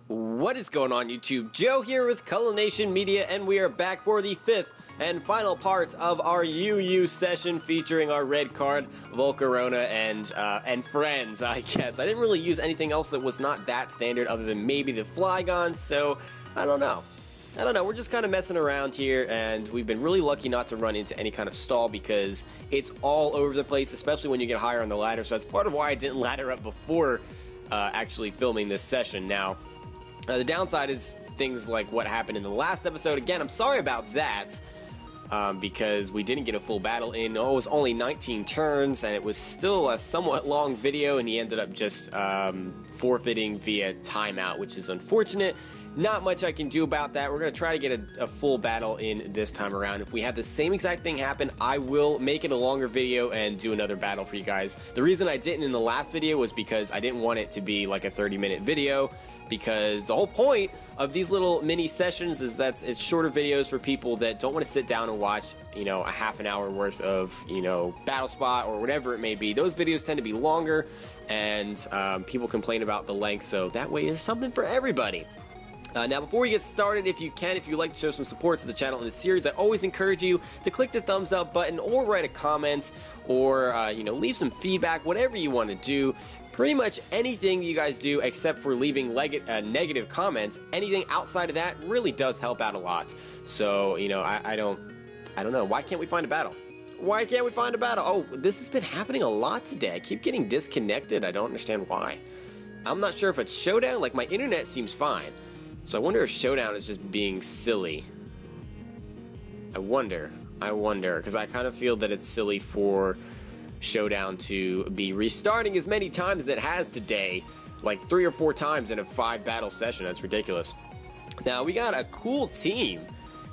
What is going on, YouTube? Joe here with Culination Media, and we are back for the 5th and final part of our UU session featuring our red card, Volcarona and friends, I guess. I didn't really use anything else that was not that standard other than maybe the Flygon, so I don't know. We're just kind of messing around here, and we've been really lucky not to run into any kind of stall because it's all over the place, especially when you get higher on the ladder, so that's part of why I didn't ladder up before actually filming this session. Now, the downside is things like what happened in the last episode. Again, I'm sorry about that, because we didn't get a full battle in. Oh, it was only 19 turns, and it was still a somewhat long video, and he ended up just forfeiting via timeout, which is unfortunate. Not much I can do about that. We're going to try to get a full battle in this time around. If we have the same exact thing happen, I will make it a longer video and do another battle for you guys. The reason I didn't in the last video was because I didn't want it to be like a 30-minute video, because the whole point of these little mini sessions is that it's shorter videos for people that don't want to sit down and watch, you know, a half an hour worth of, you know, Battle Spot or whatever it may be. Those videos tend to be longer, and people complain about the length, so that way there's something for everybody. Now, before we get started, if you'd like to show some support to the channel in this series, I always encourage you to click the thumbs up button or write a comment or, you know, leave some feedback, whatever you want to do. Pretty much anything you guys do except for leaving negative comments, anything outside of that really does help out a lot. So, you know, I don't know. Why can't we find a battle? Why can't we find a battle? Oh, this has been happening a lot today. I keep getting disconnected. I don't understand why. I'm not sure if it's Showdown. Like, my internet seems fine. So I wonder if Showdown is just being silly. I wonder, because I kind of feel that it's silly for Showdown to be restarting as many times as it has today, like 3 or 4 times in a 5-battle session. That's ridiculous. Now, we got a cool team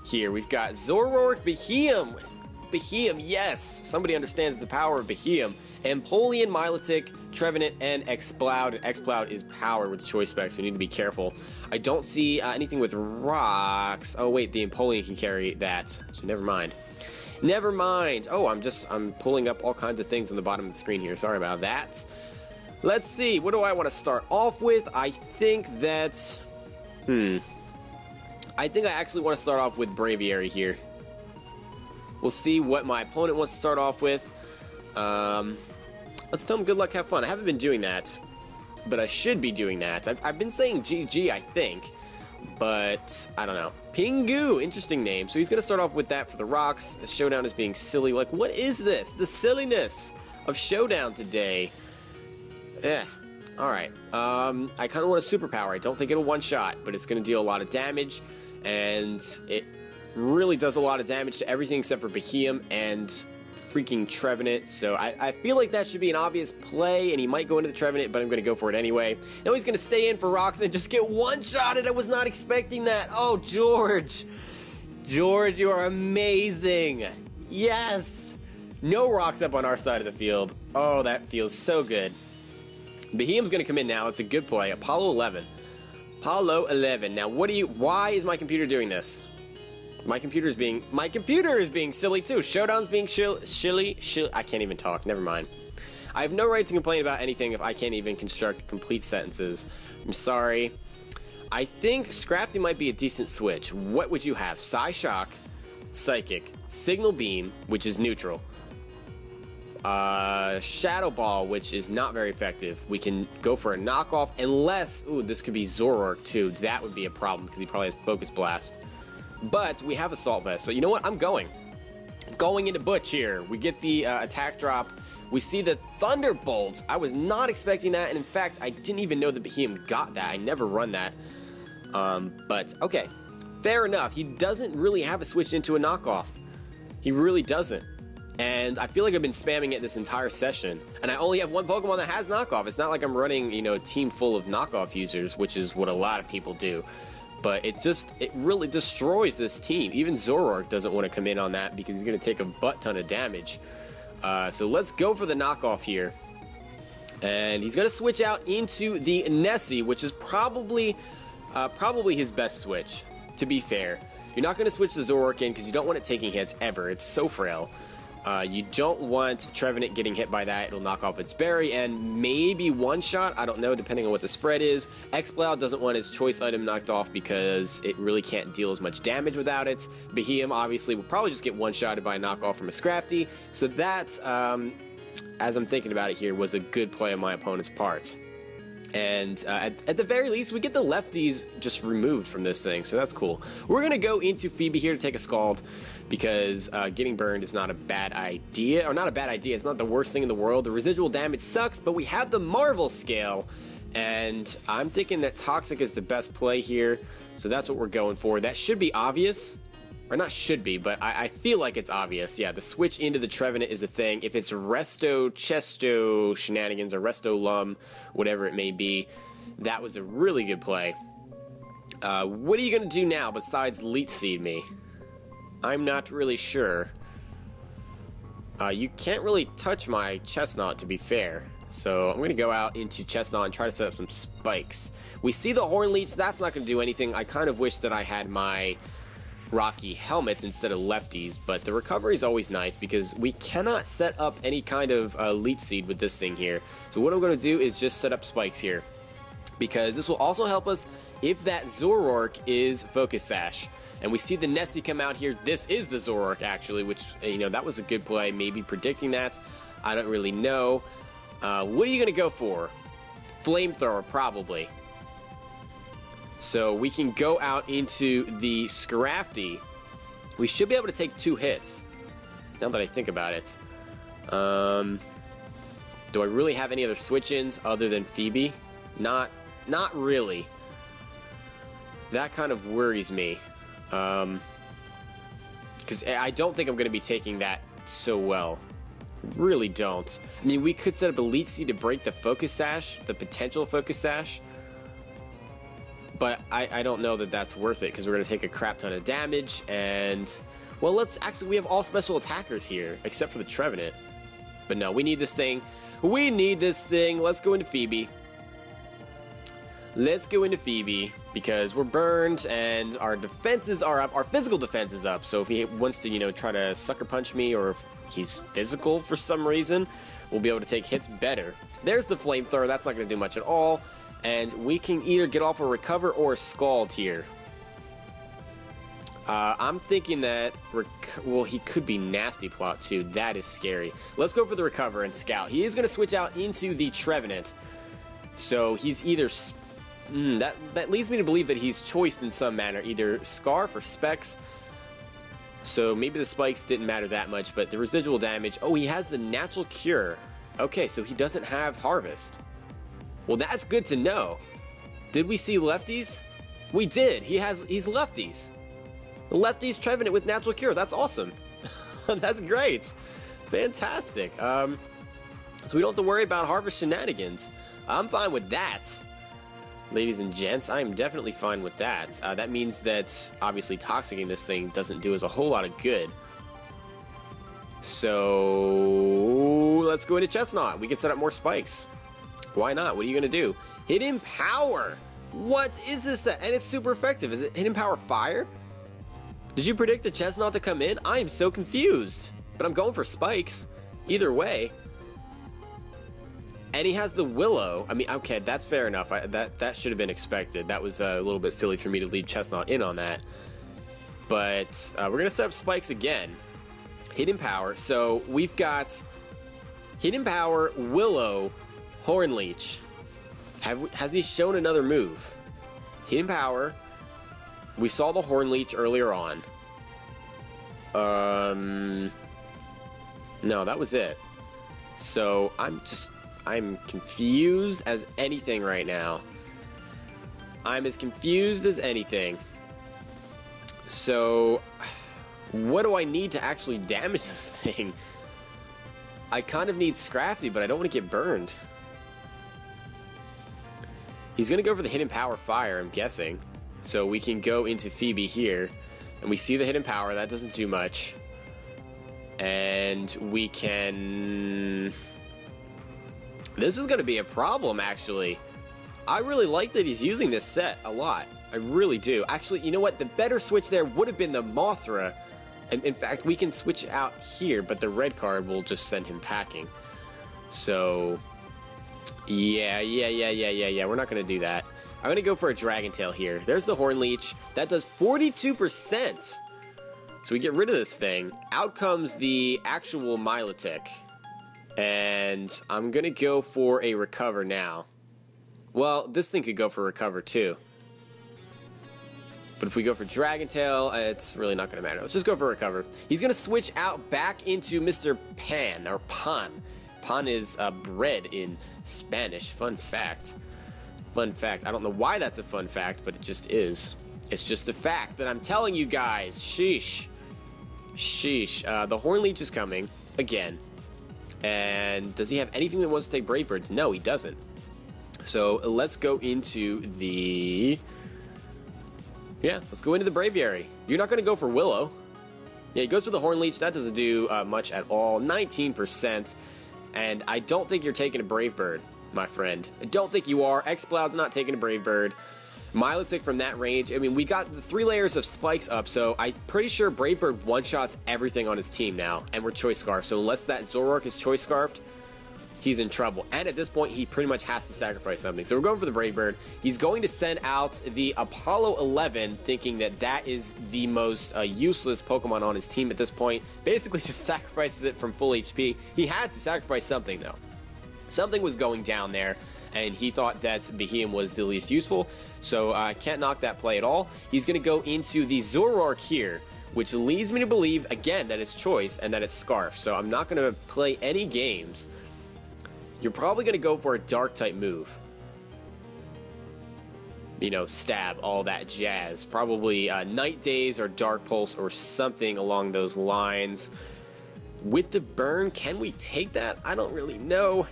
here. We've got Zoroark, Beheeyem, yes! Somebody understands the power of Beheeyem. Empoleon, Milotic, Trevenant, and Exploud. Exploud is power with the choice specs, so we need to be careful. I don't see anything with rocks. Oh wait, the Empoleon can carry that, so never mind. Never mind. Oh, I'm pulling up all kinds of things on the bottom of the screen here. Sorry about that. Let's see, what do I want to start off with? I think that, I think I actually want to start off with Braviary here. We'll see what my opponent wants to start off with. Let's tell him good luck, have fun. I haven't been doing that, but I should be doing that. I've been saying GG, I think, but I don't know. Pingu, interesting name. So he's going to start off with that for the rocks. The Showdown is being silly. Like, what is this? The silliness of Showdown today. Yeah. Alright. I kind of want a superpower. I don't think it'll one-shot, but it's going to deal a lot of damage, and it really does a lot of damage to everything except for Beheeyem and freaking Trevenant, so I feel like that should be an obvious play, and he might go into the Trevenant, but I'm going to go for it anyway. Now he's going to stay in for rocks and just get one-shotted. I was not expecting that. Oh, George. George, you are amazing. Yes. No rocks up on our side of the field. Oh, that feels so good. Beheeyem's going to come in now. It's a good play. Apollo 11. Apollo 11. Now, why is my computer doing this? My computer is being silly too. Showdown's being silly. I can't even talk. Never mind. I have no right to complain about anything if I can't even construct complete sentences. I'm sorry. I think Scrafty might be a decent switch. What would you have? Psyshock, Psychic, Signal Beam, which is neutral. Shadow Ball, which is not very effective. We can go for a knockoff unless, ooh, this could be Zoroark too. That would be a problem because he probably has Focus Blast. But we have Assault Vest, so you know what? I'm going into Butch here. We get the attack drop. We see the Thunderbolts. I was not expecting that, and in fact, I didn't even know that Beheeyem got that. I never run that. But okay, fair enough. He doesn't really have a switch into a knockoff. He really doesn't. And I feel like I've been spamming it this entire session, and I only have one Pokemon that has knockoff. It's not like I'm running, you know, a team full of knockoff users, which is what a lot of people do. But it really destroys this team. Even Zoroark doesn't want to come in on that because he's going to take a butt ton of damage. So let's go for the knockoff here. And he's going to switch out into the Nessie, which is probably his best switch, to be fair. You're not going to switch the Zoroark in because you don't want it taking hits ever. It's so frail. You don't want Trevenant getting hit by that. It'll knock off its berry and maybe one-shot. I don't know, depending on what the spread is. Exploud doesn't want its choice item knocked off because it really can't deal as much damage without it. Behemoth obviously will probably just get one-shotted by a knockoff from a Scrafty. So that, as I'm thinking about it here, was a good play on my opponent's part. And at the very least, we get the lefties just removed from this thing, so that's cool. We're going to go into Phoebe here to take a Scald, because getting burned is not a bad idea. Or not a bad idea, it's not the worst thing in the world. The residual damage sucks, but we have the Marvel scale, and I'm thinking that Toxic is the best play here, so that's what we're going for. That should be obvious. Or not should be, but I feel like it's obvious. Yeah, the switch into the Trevenant is a thing. If it's Resto Chesto Shenanigans or Resto Lum, whatever it may be, that was a really good play. What are you going to do now besides Leech Seed me? I'm not really sure. You can't really touch my Chestnut, to be fair. So I'm going to go out into Chestnut and try to set up some spikes. We see the Horn Leech. That's not going to do anything. I kind of wish that I had my Rocky helmet instead of lefties, but the recovery is always nice because we cannot set up any kind of Leech Seed with this thing here. So what I'm going to do is just set up spikes here, because this will also help us if that Zoroark is Focus Sash. And we see the Nessie come out here. This is the Zoroark, actually, which, you know, that was a good play. Maybe predicting that. I don't really know. What are you going to go for? Flamethrower, probably. So we can go out into the Scrafty. We should be able to take 2 hits, now that I think about it. Do I really have any other switch-ins other than Phoebe? Not really. That kind of worries me. Because I don't think I'm going to be taking that so well. Really don't. I mean, we could set up a Leech Seed to break the Focus Sash, the potential Focus Sash. But I don't know that that's worth it, because we're going to take a crap ton of damage, and, well, we have all special attackers here, except for the Trevenant. But no, we need this thing. We need this thing. Let's go into Phoebe. Let's go into Phoebe, because we're burned, and our defenses are up. Our physical defense is up, so if he wants to, you know, try to sucker punch me, or if he's physical for some reason, we'll be able to take hits better. There's the Flamethrower. That's not going to do much at all. And we can either get off a Recover or a Scald here. I'm thinking that, well, he could be Nasty Plot too. That is scary. Let's go for the Recover and Scout. He is going to switch out into the Trevenant. So he's either, that leads me to believe that he's choiced in some manner, either Scarf or Specs. So maybe the spikes didn't matter that much, but the residual damage, oh, he has the Natural Cure. Okay, so he doesn't have Harvest. Well, that's good to know. Did we see lefties? We did. He's lefties. Lefties Trevenant with Natural Cure. That's awesome. That's great. Fantastic. So we don't have to worry about Harvest Shenanigans. I'm fine with that. Ladies and gents, I am definitely fine with that. That means that, obviously, Toxicing this thing doesn't do us a whole lot of good. So let's go into Chestnut. We can set up more spikes. Why not? What are you going to do? Hidden Power! What is this? And it's super effective. Is it Hidden Power Fire? Did you predict the Chestnut to come in? I am so confused. But I'm going for spikes. Either way. And he has the Willow. I mean, okay, that's fair enough. That should have been expected. That was a little bit silly for me to leave Chestnut in on that. But we're going to set up spikes again. Hidden Power. So we've got Hidden Power, Willow, Horn Leech. Has he shown another move? Hidden Power. We saw the Horn Leech earlier on. No, that was it. So I'm confused as anything right now. I'm as confused as anything. So what do I need to actually damage this thing? I kind of need Scrafty, but I don't want to get burned. He's going to go for the Hidden Power Fire, I'm guessing. So we can go into Phoebe here. And we see the Hidden Power. That doesn't do much. And we can... This is going to be a problem, actually. I really like that he's using this set a lot. I really do. Actually, you know what? The better switch there would have been the Mothra. And in fact, we can switch out here, but the red card will just send him packing. So, yeah. We're not going to do that. I'm going to go for a Dragon Tail here. There's the Horn Leech. That does 42%. So we get rid of this thing. Out comes the actual Milotic. And I'm going to go for a Recover now. Well, this thing could go for Recover too. But if we go for Dragon Tail, it's really not going to matter. Let's just go for Recover. He's going to switch out back into Mr. Pan, or Pan. Pan is bread in Spanish. Fun fact. Fun fact. I don't know why that's a fun fact, but it just is. It's just a fact that I'm telling you guys. Sheesh. Sheesh. The Horn Leech is coming again. And does he have anything that wants to take Brave Birds? No, he doesn't. So let's go into the... Yeah, let's go into the Braviary. You're not going to go for Willow. Yeah, he goes for the Horn Leech. That doesn't do much at all. 19%. And I don't think you're taking a Brave Bird, my friend. I don't think you are. X-Cloud's not taking a Brave Bird. Milotic from that range. I mean, we got the 3 layers of spikes up, so I'm pretty sure Brave Bird one-shots everything on his team now, and we're Choice Scarf. So unless that Zoroark is Choice Scarfed, he's in trouble. And at this point, he pretty much has to sacrifice something. So we're going for the Brave Bird. He's going to send out the Apollo 11, thinking that that is the most useless Pokemon on his team at this point. Basically just sacrifices it from full HP. He had to sacrifice something, though. Something was going down there, and he thought that Behemoth was the least useful, so I can't knock that play at all. He's going to go into the Zoroark here, which leads me to believe, again, that it's Choice and that it's Scarf, so I'm not going to play any games. You're probably going to go for a Dark-type move. You know, Stab, all that jazz. Probably Night Daze or Dark Pulse or something along those lines. With the Burn, can we take that? I don't really know.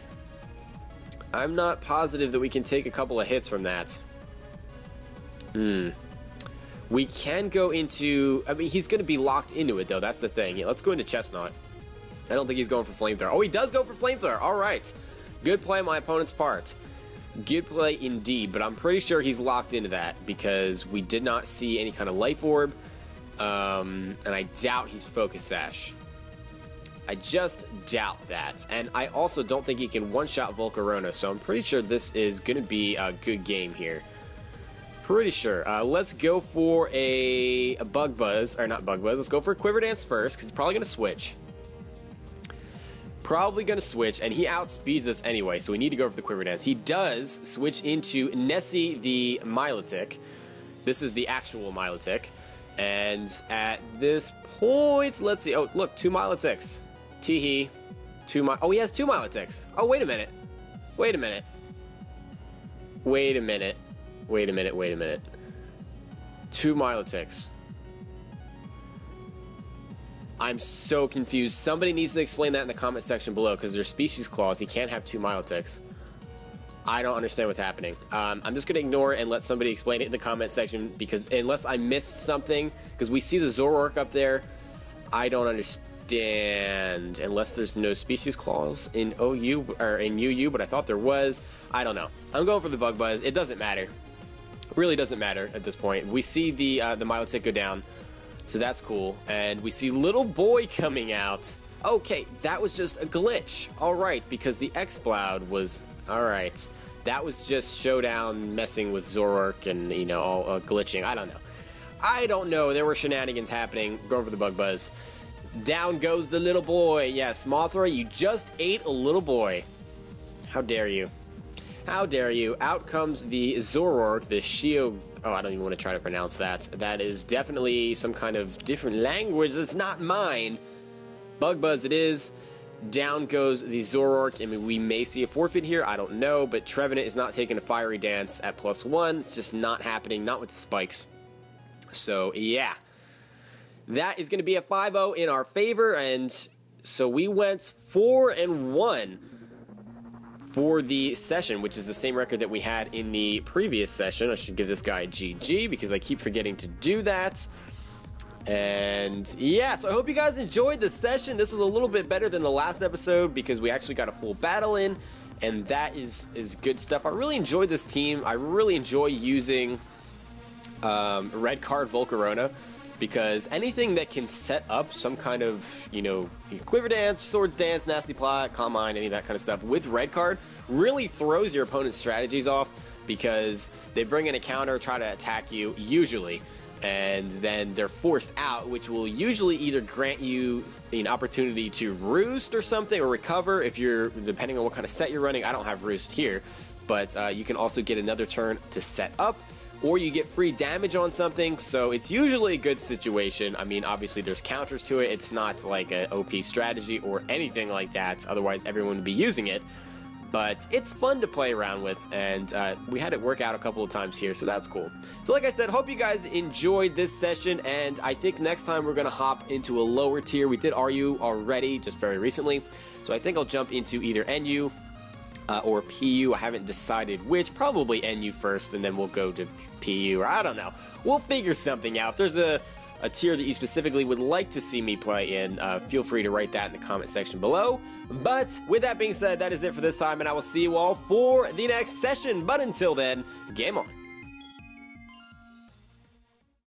I'm not positive that we can take a couple of hits from that. We can go into... I mean, he's going to be locked into it, though. That's the thing. Yeah, let's go into Chestnut. I don't think he's going for Flamethrower. Oh, he does go for Flamethrower. All right. Good play on my opponent's part. Good play indeed, but I'm pretty sure he's locked into that because we did not see any kind of Life Orb, and I doubt he's Focus Sash. I just doubt that, and I also don't think he can one-shot Volcarona, so I'm pretty sure this is going to be a good game here. Pretty sure. Let's go for a Bug Buzz, or not Bug Buzz, let's go for a Quiver Dance first, because he's probably going to switch. Probably going to switch, and he outspeeds us anyway, so we need to go for the Quiver Dance. He does switch into Nessie the Milotic. This is the actual Milotic, and at this point, let's see. Oh, look, 2 Milotics. Teehee. Oh, he has 2 Milotics. Oh, wait a minute. Wait a minute. Wait a minute. Wait a minute. Wait a minute. 2 Milotics. I'm so confused. Somebody needs to explain that in the comment section below, because there's species clause. He can't have 2 Milotics. I don't understand what's happening. I'm just going to ignore it and let somebody explain it in the comment section, because unless I missed something, because we see the Zoroark up there, I don't understand. Unless there's no species clause in OU or in UU, but I thought there was. I don't know. I'm going for the Bug Buzz. It doesn't matter. Really doesn't matter at this point. We see the Milotic go down, so that's cool. And we see Little Boy coming out. Okay, that was just a glitch. All right, because the X-Cloud was... All right. That was just Showdown messing with Zoroark and, you know, all glitching. I don't know. I don't know. There were shenanigans happening. Go for the Bug Buzz. Down goes the little boy. Yes, Mothra, you just ate a little boy. How dare you? How dare you? Out comes the Zoroark, the Shio... Oh, I don't even want to try to pronounce that. That is definitely some kind of different language. It's not mine. Bug Buzz it is. Down goes the Zoroark. I mean, we may see a forfeit here. I don't know, but Trevenant is not taking a Fiery Dance at +1. It's just not happening. Not with the spikes. So, yeah. That is going to be a 5-0 in our favor, and so we went 4-1 for the session, which is the same record that we had in the previous session. I should give this guy a GG because I keep forgetting to do that. And yeah, so I hope you guys enjoyed the session. This was a little bit better than the last episode because we actually got a full battle in, and that is good stuff. I really enjoyed this team. I really enjoy using Red Card Volcarona. because anything that can set up some kind of, you know, Quiver Dance, Swords Dance, Nasty Plot, Calm Mind, any of that kind of stuff with red card really throws your opponent's strategies off, because they bring in a counter, try to attack you, usually, and then they're forced out, which will usually either grant you an opportunity to roost or something, or recover if you're, depending on what kind of set you're running. I don't have roost here, but you can also get another turn to set up, or you get free damage on something, so it's usually a good situation. I mean, obviously there's counters to it. It's not like an OP strategy or anything like that, otherwise everyone would be using it. But it's fun to play around with, and we had it work out a couple of times here, so that's cool. So like I said, hope you guys enjoyed this session, and I think next time we're going to hop into a lower tier. We did RU already, just very recently, so I think I'll jump into either NU or PU. I haven't decided which. Probably NU first, and then we'll go to PU, or I don't know. We'll figure something out. If there's a tier that you specifically would like to see me play in, feel free to write that in the comment section below. But with that being said, that is it for this time, and I will see you all for the next session. But until then, game on.